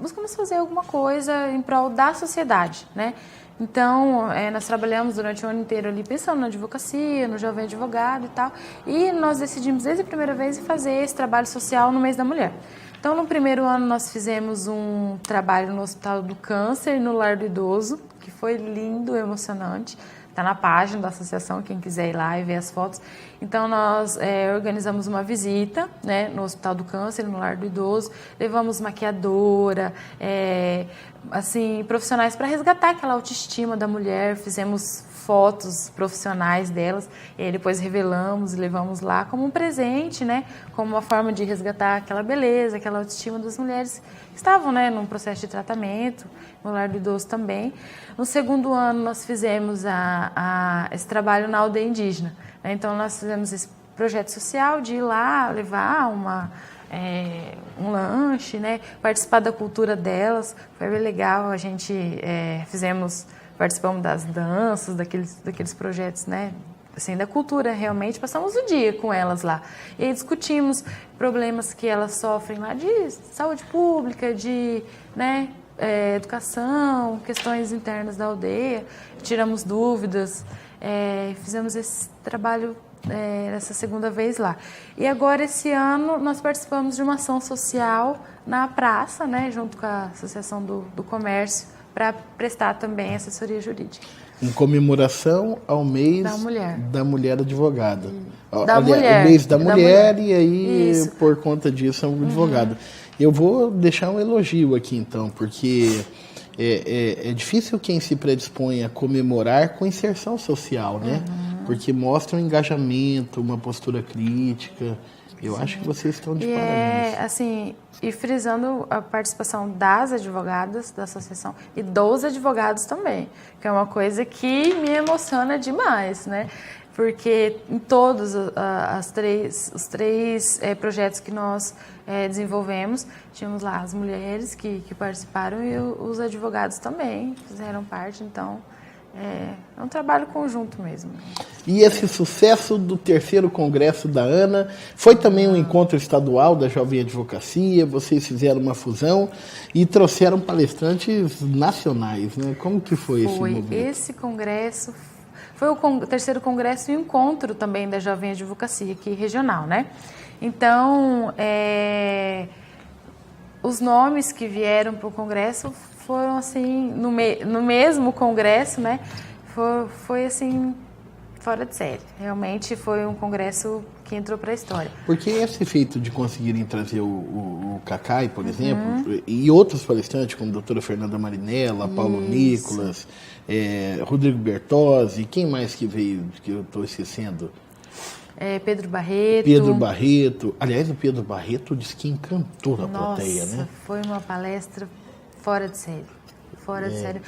buscamos fazer alguma coisa em prol da sociedade, né? Então, nós trabalhamos durante o ano inteiro ali pensando na advocacia, no jovem advogado e tal, e nós decidimos desde a primeira vez fazer esse trabalho social no mês da mulher. Então, no primeiro ano, nós fizemos um trabalho no Hospital do Câncer e no Lar do Idoso, que foi lindo, emocionante. Está na página da associação, quem quiser ir lá e ver as fotos. Então, nós organizamos uma visita, né, no Hospital do Câncer, no Lar do Idoso. Levamos maquiadora, assim, profissionais para resgatar aquela autoestima da mulher. Fizemos fotos profissionais delas e aí depois revelamos e levamos lá como um presente, né, como uma forma de resgatar aquela beleza, aquela autoestima das mulheres que estavam, né, num processo de tratamento, no Lar do Idoso também. No segundo ano, nós fizemos esse trabalho na aldeia indígena, né? Então, nós fizemos esse projeto social de ir lá levar um lanche, né? Participar da cultura delas. Foi bem legal, a gente participamos das danças, daqueles projetos, né? Assim, da cultura, realmente, passamos o dia com elas lá. E aí discutimos problemas que elas sofrem lá de saúde pública, de, né, educação, questões internas da aldeia, tiramos dúvidas, fizemos esse trabalho essa segunda vez lá. E agora, esse ano, nós participamos de uma ação social na praça, né, junto com a Associação do Comércio, para prestar também assessoria jurídica. Em comemoração ao mês da mulher advogada. O mês da mulher, e aí, isso, por conta disso, é um advogado. Eu vou deixar um elogio aqui, então, porque é difícil quem se predispõe a comemorar com inserção social, né? porque mostra um engajamento, uma postura crítica. Eu acho que vocês estão de parabéns. Assim, e frisando a participação das advogadas da associação e dos advogados também, que é uma coisa que me emociona demais, né? Porque em todos os três projetos que nós desenvolvemos, tínhamos lá as mulheres que participaram e os advogados também fizeram parte, então é um trabalho conjunto mesmo. E esse sucesso do 3º Congresso da ANA foi também um encontro estadual da Jovem Advocacia, vocês fizeram uma fusão e trouxeram palestrantes nacionais, né? Como que foi esse movimento? Esse congresso foi o 3º Congresso e encontro também da Jovem Advocacia, aqui regional, né? Então, os nomes que vieram para o congresso foram assim, no mesmo congresso, né? Foi assim, fora de série. Realmente foi um congresso que entrou para a história. Porque esse feito de conseguirem trazer o Cacai, por exemplo, e outros palestrantes, como a doutora Fernanda Marinella, Paulo Nicolas, Rodrigo Bertozzi, quem mais que veio, que eu estou esquecendo? Pedro Barreto. Pedro Barreto. Aliás, o Pedro Barreto disse que encantou a plateia, né? Foi uma palestra fora de série. Fora de série.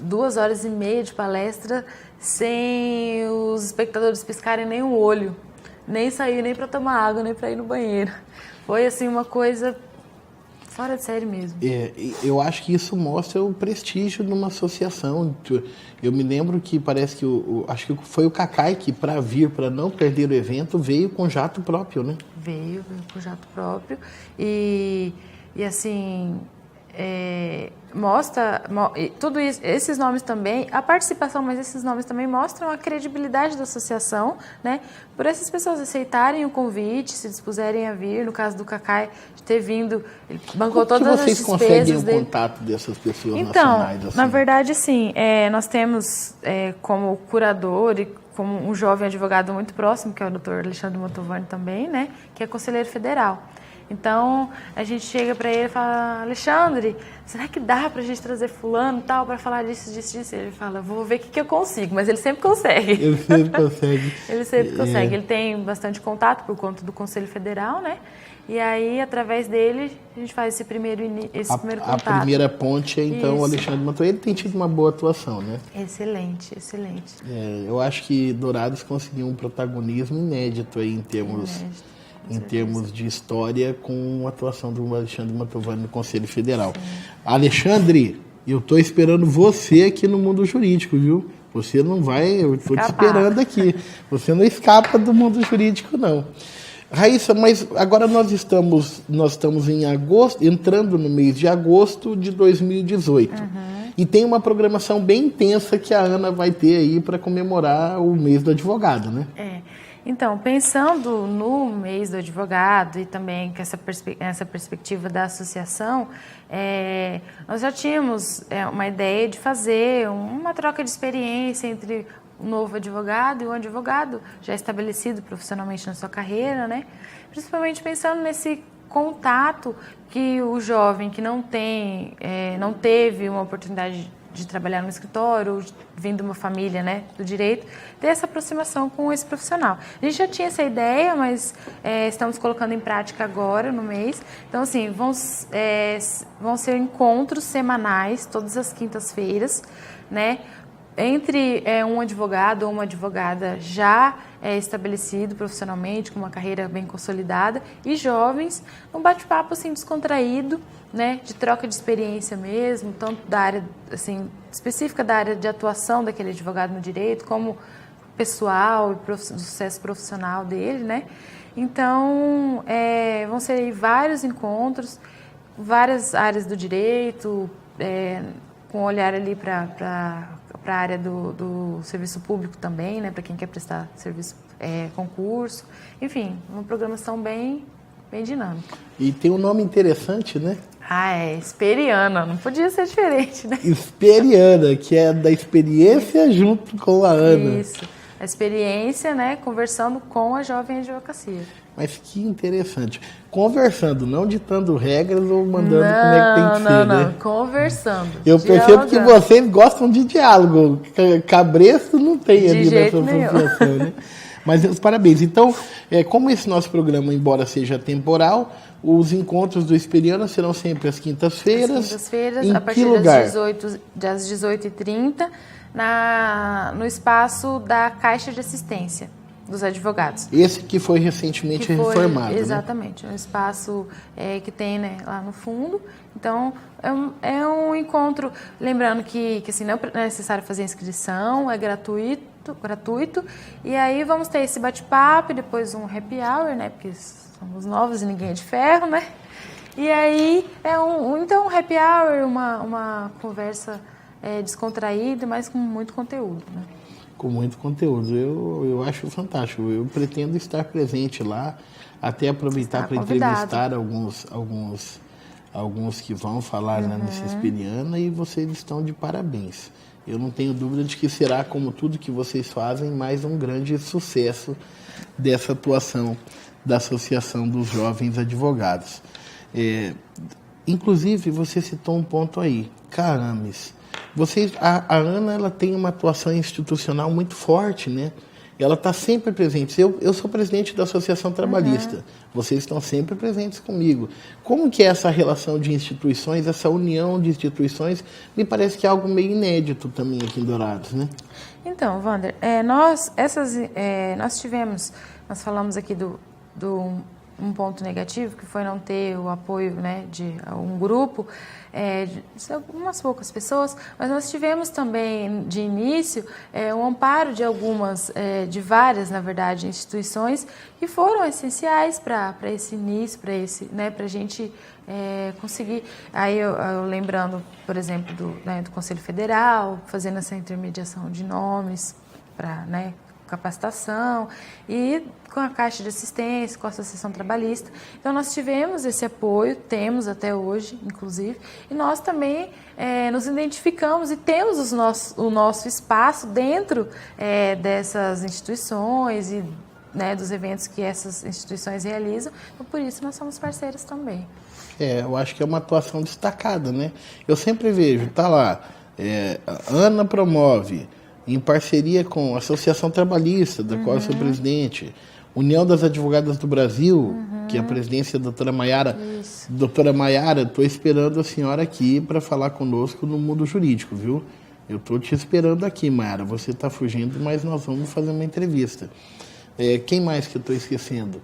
2h30 de palestra sem os espectadores piscarem nem o olho. Nem sair, nem para tomar água, nem para ir no banheiro. Foi assim uma coisa fora de série mesmo. Eu acho que isso mostra o prestígio de uma associação. Eu me lembro que parece que acho que foi o Cacai que, para não perder o evento, veio com jato próprio, né? Veio com jato próprio e assim mostra tudo isso, esses nomes também, a participação, mas esses nomes também mostram a credibilidade da associação, né? Por essas pessoas aceitarem o convite, se dispuserem a vir, no caso do Cacai, de ter vindo, ele bancou todas as despesas. Como vocês conseguem o contato dessas pessoas nacionais? Então, assim? na verdade, sim, nós temos como curador e como um jovem advogado muito próximo, que é o Dr. Alexandre Mantovani também, né? Que é conselheiro federal. Então, a gente chega para ele e fala: Alexandre, será que dá para a gente trazer fulano e tal para falar disso, disso, disso? Ele fala: vou ver o que eu consigo, mas ele sempre consegue. Ele sempre consegue. Ele sempre consegue. Ele tem bastante contato por conta do Conselho Federal, né? E aí, através dele, a gente faz esse primeiro contato. A primeira ponte é, então, Isso. o Alexandre Mantovani. Ele tem tido uma boa atuação, né? Excelente, excelente. Eu acho que Dourados conseguiu um protagonismo inédito aí em termos de história, com a atuação do Alexandre Mantovani no Conselho Federal. Sim. Alexandre, eu estou esperando você aqui no mundo jurídico, viu? Você não vai, eu estou te esperando aqui. Você não escapa do mundo jurídico, não. Raíssa, mas agora nós estamos em agosto, entrando no mês de agosto de 2018. E tem uma programação bem intensa que a Ana vai ter aí para comemorar o mês do advogado, né? Então, pensando no mês do advogado e também com essa perspectiva da associação, nós já tínhamos uma ideia de fazer uma troca de experiência entre o novo advogado e um advogado já estabelecido profissionalmente na sua carreira, né? Principalmente pensando nesse contato que o jovem que não teve uma oportunidade de trabalhar no escritório, vindo de uma família, né, do direito, ter essa aproximação com esse profissional. A gente já tinha essa ideia, mas estamos colocando em prática agora, no mês. Então, assim, vão ser encontros semanais, todas as quintas-feiras, né, entre um advogado ou uma advogada já estabelecido profissionalmente, com uma carreira bem consolidada, e jovens, um bate-papo assim, descontraído, né, de troca de experiência mesmo, tanto da área assim, específica da área de atuação daquele advogado no direito, como pessoal e do sucesso profissional dele, né? Então, vão ser aí vários encontros, várias áreas do direito, com olhar ali para a área do serviço público também, né, para quem quer prestar serviço, concurso, enfim, uma programação bem dinâmica. E tem um nome interessante, né? Esperiana, não podia ser diferente, né? Esperiana, que é da experiência junto com a Ana. Isso. a experiência, né, conversando com a jovem advocacia. Mas que interessante. Conversando, não ditando regras ou mandando como é que tem que ser, né? Não, conversando. Eu percebo que vocês gostam de diálogo. Cabresto não tem ali nessa associação, né? Mas meus parabéns. Então, como esse nosso programa, embora seja temporal, os encontros do Esperiana serão sempre às quintas-feiras. Às quintas-feiras, em a partir que lugar? das 18h30, no espaço da Caixa de Assistência dos Advogados. Esse que foi recentemente reformado, exatamente, né? Um espaço que tem, né, lá no fundo. Então, é um encontro, lembrando que assim, não é necessário fazer inscrição, é gratuito, e aí vamos ter esse bate-papo e depois um happy hour, né, porque somos novos e ninguém é de ferro, né? E aí então um happy hour, uma conversa descontraída, mas com muito conteúdo, né? Com muito conteúdo. Eu acho fantástico. Eu pretendo estar presente lá, até aproveitar para entrevistar alguns que vão falar lá nessa Esperiana, e vocês estão de parabéns. Eu não tenho dúvida de que será, como tudo que vocês fazem, mais um grande sucesso dessa atuação da Associação dos Jovens Advogados. Inclusive, você citou um ponto aí, Carames. A Ana, ela tem uma atuação institucional muito forte, né? Ela está sempre presente. Eu sou presidente da Associação Trabalhista. Vocês estão sempre presentes comigo. Como que é essa relação de instituições, essa união de instituições? Me parece que é algo meio inédito também aqui em Dourados, né? Então, Wander, nós falamos aqui um ponto negativo, que foi não ter o apoio, né, de um grupo, de algumas poucas pessoas, mas nós tivemos também, de início, um amparo de várias, na verdade, instituições que foram essenciais para esse início, para a gente conseguir. Aí eu lembrando, por exemplo, do Conselho Federal, fazendo essa intermediação de nomes para, né, capacitação, e com a Caixa de Assistência, com a Associação Trabalhista. Então, nós tivemos esse apoio, temos até hoje, inclusive, e nós também nos identificamos e temos o nosso espaço dentro dessas instituições e, né, dos eventos que essas instituições realizam. Então, por isso, nós somos parceiros também. Eu acho que é uma atuação destacada, né? Eu sempre vejo, tá lá, a Ana promove, em parceria com a Associação Trabalhista, da qual eu sou presidente, União das Advogadas do Brasil, que é a presidência da doutora Maiara. Isso. Doutora Maiara, estou esperando a senhora aqui para falar conosco no mundo jurídico, viu? Eu estou te esperando aqui, Maiara. Você está fugindo, mas nós vamos fazer uma entrevista. Quem mais que eu estou esquecendo?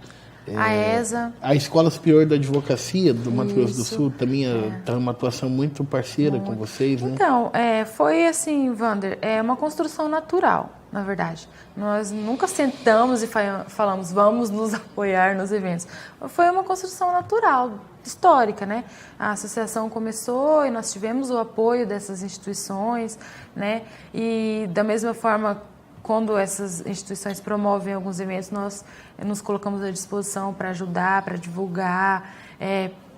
A ESA. A Escola Superior da Advocacia do Mato Grosso do Sul também está uma atuação muito parceira com vocês, né? Então, foi assim, Wander, uma construção natural, na verdade. Nós nunca sentamos e falamos, vamos nos apoiar nos eventos. Foi uma construção natural, histórica, né? A associação começou e nós tivemos o apoio dessas instituições, né? E da mesma forma, quando essas instituições promovem alguns eventos, nós nos colocamos à disposição para ajudar, para divulgar,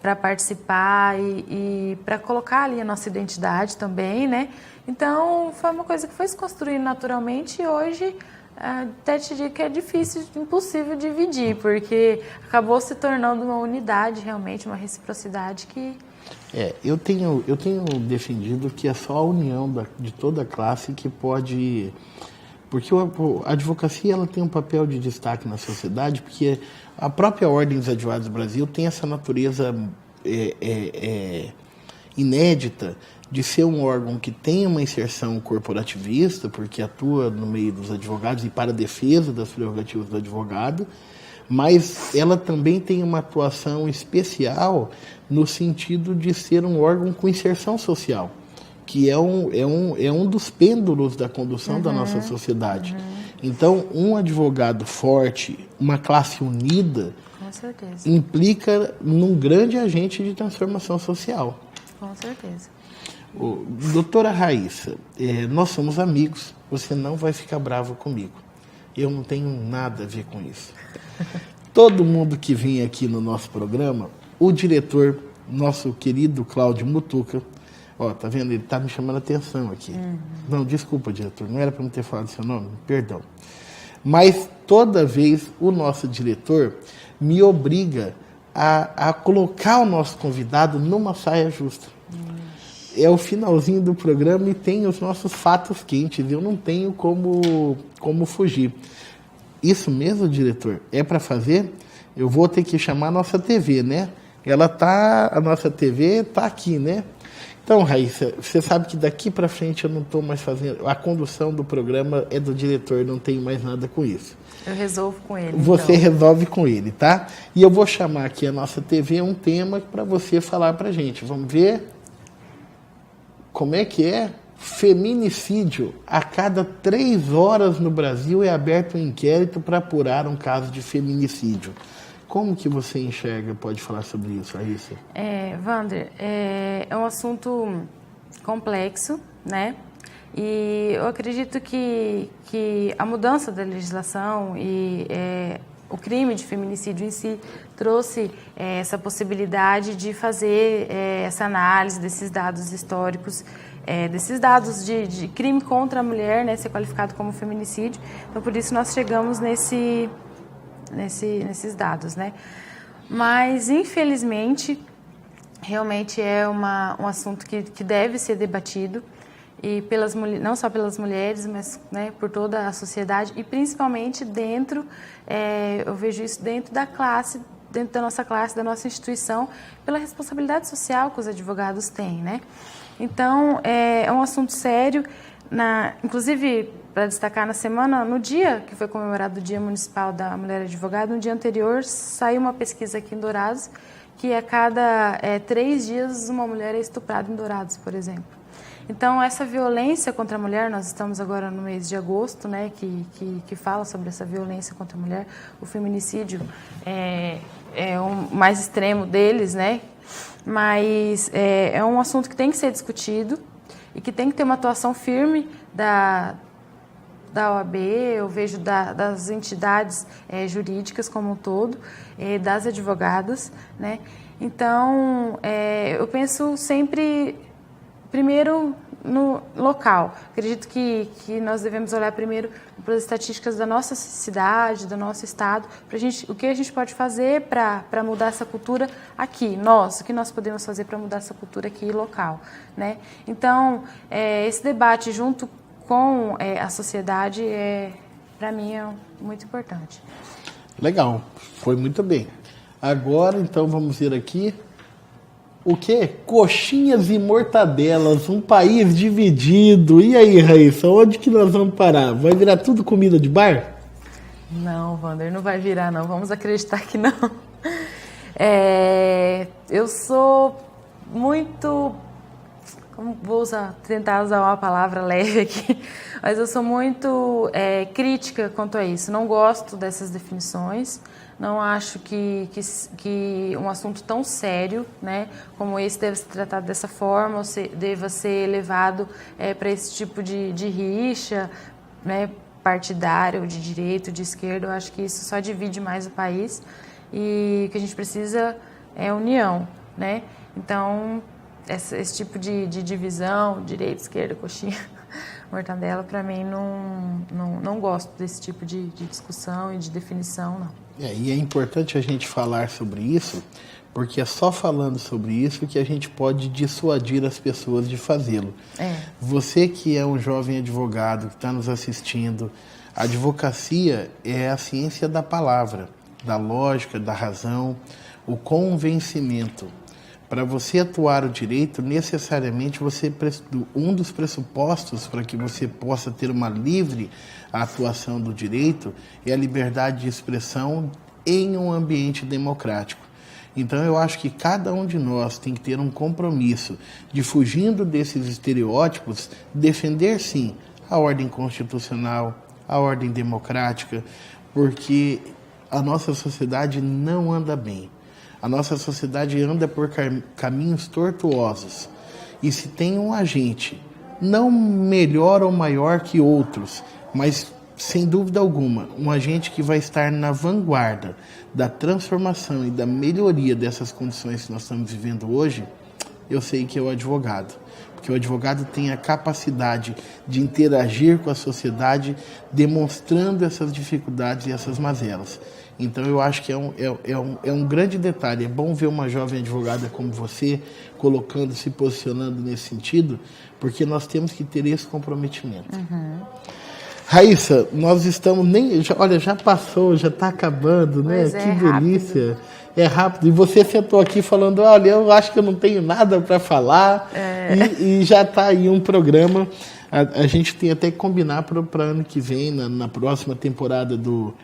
para participar e para colocar ali a nossa identidade também, né? Então, foi uma coisa que foi se construindo naturalmente e hoje até te digo que é difícil, impossível dividir, porque acabou se tornando uma unidade realmente, uma reciprocidade que... Eu tenho defendido que é só a união de toda a classe que pode... Porque a advocacia ela tem um papel de destaque na sociedade, porque a própria Ordem dos Advogados do Brasil tem essa natureza inédita de ser um órgão que tem uma inserção corporativista, porque atua no meio dos advogados e para a defesa das prerrogativas do advogado, mas ela também tem uma atuação especial no sentido de ser um órgão com inserção social, que é um dos pêndulos da condução da nossa sociedade. Então, um advogado forte, uma classe unida, com certeza, implica num grande agente de transformação social. Com certeza. Doutora Raíssa, nós somos amigos, você não vai ficar bravo comigo. Eu não tenho nada a ver com isso. Todo mundo que vem aqui no nosso programa, o diretor, nosso querido Cláudio Mutuca, tá vendo? Ele tá me chamando a atenção aqui. Não, desculpa, diretor, não era para não ter falado seu nome, perdão. Mas toda vez o nosso diretor me obriga a colocar o nosso convidado numa saia justa. É o finalzinho do programa e tem os nossos fatos quentes. Eu não tenho como fugir. Isso mesmo, diretor? É para fazer? Eu vou ter que chamar a nossa TV, né? A nossa TV tá aqui, né? Então, Raíssa, você sabe que daqui para frente eu não estou mais fazendo... A condução do programa é do diretor, não tenho mais nada com isso. Eu resolvo com ele. Você resolve com ele, tá? E eu vou chamar aqui a nossa TV um tema para você falar pra gente. Vamos ver como é que é? Feminicídio. A cada 3 horas no Brasil é aberto um inquérito para apurar um caso de feminicídio. Como que você enxerga, pode falar sobre isso, Raíssa? Wander, é um assunto complexo, né? E eu acredito que a mudança da legislação e o crime de feminicídio em si trouxe essa possibilidade de fazer essa análise desses dados históricos, desses dados de crime contra a mulher, né, ser qualificado como feminicídio. Então, por isso nós chegamos nesses dados, né? Mas, infelizmente, realmente é um assunto que deve ser debatido, e não só pelas mulheres, mas, né, por toda a sociedade, e principalmente eu vejo isso dentro da nossa classe, da nossa instituição, pela responsabilidade social que os advogados têm, né? Então, é um assunto sério, inclusive, para destacar no dia que foi comemorado o Dia Municipal da Mulher Advogada, no dia anterior saiu uma pesquisa aqui em Dourados, que a cada 3 dias uma mulher é estuprada em Dourados, por exemplo. Então, essa violência contra a mulher, nós estamos agora no mês de agosto, né, que fala sobre essa violência contra a mulher. O feminicídio é o mais extremo deles, né, mas é um assunto que tem que ser discutido e que tem que ter uma atuação firme da OAB, eu vejo das entidades jurídicas como um todo, das advogadas, né. Então, eu penso sempre... Primeiro, no local. Acredito que nós devemos olhar primeiro para as estatísticas da nossa cidade, do nosso estado, o que a gente pode fazer para mudar essa cultura aqui, o que nós podemos fazer para mudar essa cultura aqui local, né? Então, esse debate junto com a sociedade, para mim, é muito importante. Legal, foi muito bem. Agora, então, vamos ver aqui. O quê? Coxinhas e mortadelas, um país dividido. E aí, Raíssa, onde que nós vamos parar? Vai virar tudo comida de bar? Não, Wander, não vai virar, não. Vamos acreditar que não. Eu sou muito... tentar usar uma palavra leve aqui, mas eu sou muito crítica quanto a isso. Não gosto dessas definições. Não acho que um assunto tão sério, né, como esse deve ser tratado dessa forma, ou deva ser levado para esse tipo de rixa, né, partidário, de direita, de esquerda. Eu acho que isso só divide mais o país, e o que a gente precisa é união, né? Então, esse tipo de divisão, direita, esquerda, coxinha, mortadela, para mim, não gosto desse tipo de discussão e de definição, não. E é importante a gente falar sobre isso, porque é só falando sobre isso que a gente pode dissuadir as pessoas de fazê-lo. Você que é um jovem advogado que está nos assistindo, a advocacia é a ciência da palavra, da lógica, da razão, o convencimento. Para você atuar o direito, necessariamente um dos pressupostos para que você possa ter uma livre atuação do direito é a liberdade de expressão em um ambiente democrático. Então, eu acho que cada um de nós tem que ter um compromisso de, fugindo desses estereótipos, defender, sim, a ordem constitucional, a ordem democrática, porque a nossa sociedade não anda bem. A nossa sociedade anda por caminhos tortuosos. E se tem um agente, não melhor ou maior que outros, mas, sem dúvida alguma, um agente que vai estar na vanguarda da transformação e da melhoria dessas condições que nós estamos vivendo hoje, eu sei que é o advogado. que o advogado tem a capacidade de interagir com a sociedade, demonstrando essas dificuldades e essas mazelas. Então, eu acho que é um grande detalhe. É bom ver uma jovem advogada como você colocando, se posicionando nesse sentido, porque nós temos que ter esse comprometimento. Raíssa, nós estamos já passou, já está acabando, né? Pois que é, delícia. É rápido. E você sentou aqui falando, olha, eu acho que eu não tenho nada para falar. E já está aí um programa. A gente tem até que combinar para ano que vem, na próxima temporada do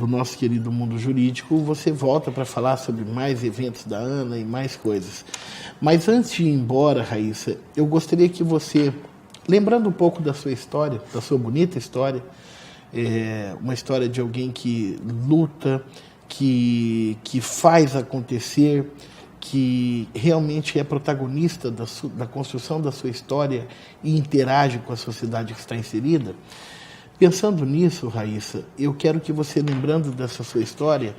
nosso querido Mundo Jurídico, você volta para falar sobre mais eventos da Ana e mais coisas. Mas antes de ir embora, Raíssa, eu gostaria que você, lembrando um pouco da sua história, da sua bonita história, uma história de alguém que luta, que faz acontecer, que realmente é protagonista da construção da sua história e interage com a sociedade que está inserida. Pensando nisso, Raíssa, eu quero que você, lembrando dessa sua história,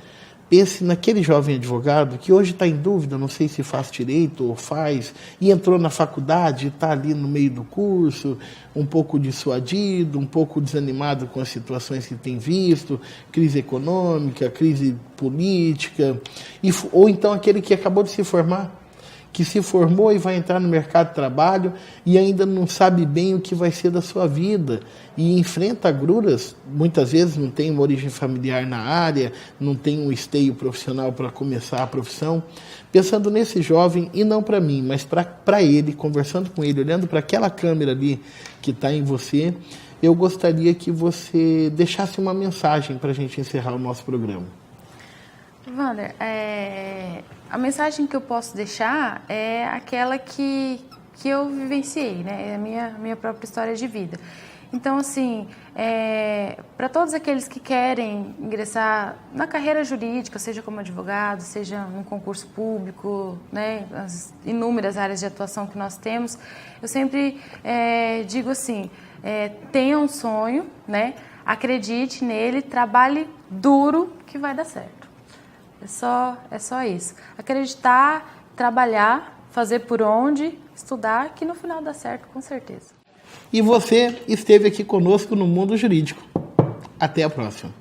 pense naquele jovem advogado que hoje está em dúvida, não sei se faz direito ou faz, e entrou na faculdade, está ali no meio do curso, um pouco dissuadido, um pouco desanimado com as situações que tem visto, crise econômica, crise política, ou então aquele que acabou de se formar, que se formou e vai entrar no mercado de trabalho e ainda não sabe bem o que vai ser da sua vida e enfrenta agruras, muitas vezes não tem uma origem familiar na área, não tem um esteio profissional para começar a profissão. Pensando nesse jovem, e não para mim, mas para ele, conversando com ele, olhando para aquela câmera ali que está em você, eu gostaria que você deixasse uma mensagem para a gente encerrar o nosso programa. Wander, a mensagem que eu posso deixar é aquela que eu vivenciei, né? É a minha própria história de vida. Então, assim, para todos aqueles que querem ingressar na carreira jurídica, seja como advogado, seja um concurso público, né? As inúmeras áreas de atuação que nós temos, eu sempre digo assim, tenha um sonho, né? Acredite nele, trabalhe duro que vai dar certo. É só isso. Acreditar, trabalhar, fazer por onde, estudar, que no final dá certo, com certeza. E você esteve aqui conosco no Mundo Jurídico. Até a próxima.